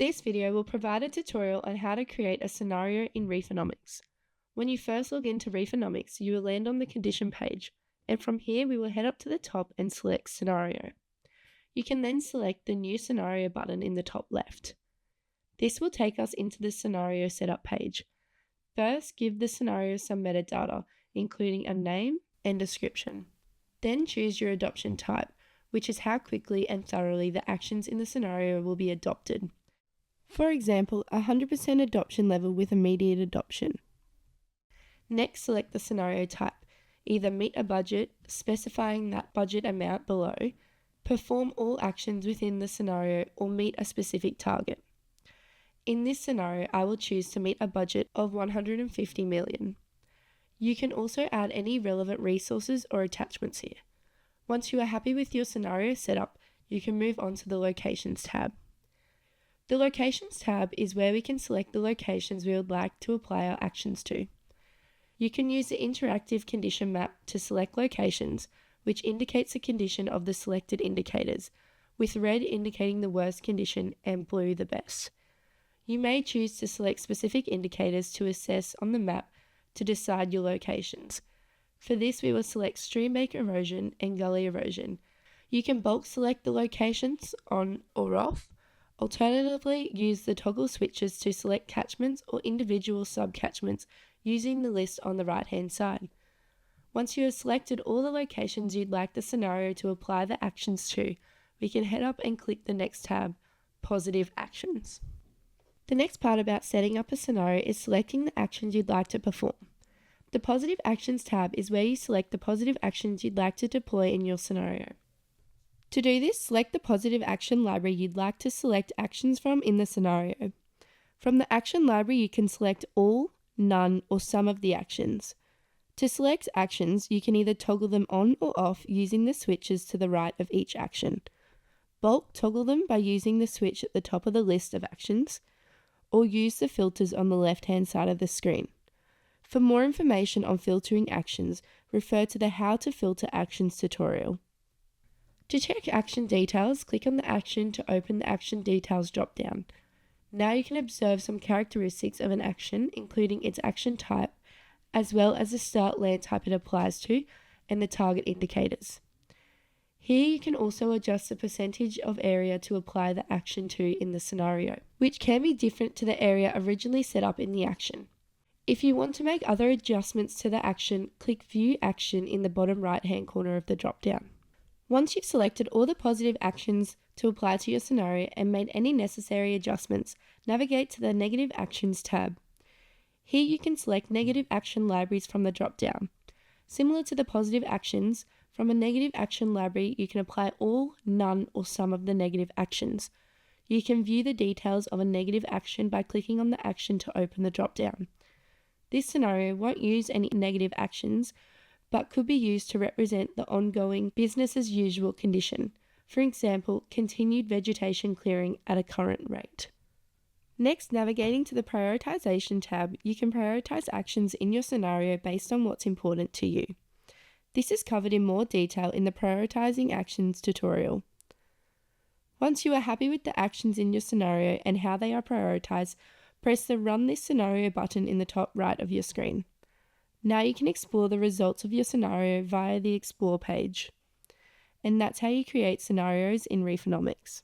This video will provide a tutorial on how to create a scenario in Reefonomics. When you first log into Reefonomics, you will land on the condition page, and from here we will head up to the top and select Scenario. You can then select the New Scenario button in the top left. This will take us into the Scenario Setup page. First, give the scenario some metadata, including a name and description. Then choose your adoption type, which is how quickly and thoroughly the actions in the scenario will be adopted. For example, 100% adoption level with immediate adoption. Next, select the scenario type, either meet a budget, specifying that budget amount below, perform all actions within the scenario, or meet a specific target. In this scenario, I will choose to meet a budget of 150 million. You can also add any relevant resources or attachments here. Once you are happy with your scenario setup, you can move on to the Locations tab. The Locations tab is where we can select the locations we would like to apply our actions to. You can use the interactive condition map to select locations, which indicates the condition of the selected indicators, with red indicating the worst condition and blue the best. You may choose to select specific indicators to assess on the map to decide your locations. For this, we will select stream bank erosion and gully erosion. You can bulk select the locations on or off. Alternatively, use the toggle switches to select catchments or individual sub-catchments using the list on the right-hand side. Once you have selected all the locations you'd like the scenario to apply the actions to, we can head up and click the next tab, Positive Actions. The next part about setting up a scenario is selecting the actions you'd like to perform. The Positive Actions tab is where you select the positive actions you'd like to deploy in your scenario. To do this, select the positive action library you'd like to select actions from in the scenario. From the action library, you can select all, none, or some of the actions. To select actions, you can either toggle them on or off using the switches to the right of each action. Bulk toggle them by using the switch at the top of the list of actions, or use the filters on the left-hand side of the screen. For more information on filtering actions, refer to the How to Filter Actions tutorial. To check action details, click on the action to open the Action Details drop-down. Now you can observe some characteristics of an action, including its action type, as well as the start land type it applies to, and the target indicators. Here you can also adjust the percentage of area to apply the action to in the scenario, which can be different to the area originally set up in the action. If you want to make other adjustments to the action, click View Action in the bottom right-hand corner of the drop-down. Once you've selected all the positive actions to apply to your scenario and made any necessary adjustments, navigate to the Negative Actions tab. Here you can select negative action libraries from the drop-down. Similar to the positive actions, from a negative action library you can apply all, none, or some of the negative actions. You can view the details of a negative action by clicking on the action to open the drop-down. This scenario won't use any negative actions, but could be used to represent the ongoing business as usual condition. For example, continued vegetation clearing at a current rate. Next, navigating to the Prioritization tab, you can prioritize actions in your scenario based on what's important to you. This is covered in more detail in the Prioritizing Actions tutorial. Once you are happy with the actions in your scenario and how they are prioritized, press the Run This Scenario button in the top right of your screen. Now you can explore the results of your scenario via the Explore page. And that's how you create scenarios in Reefonomics.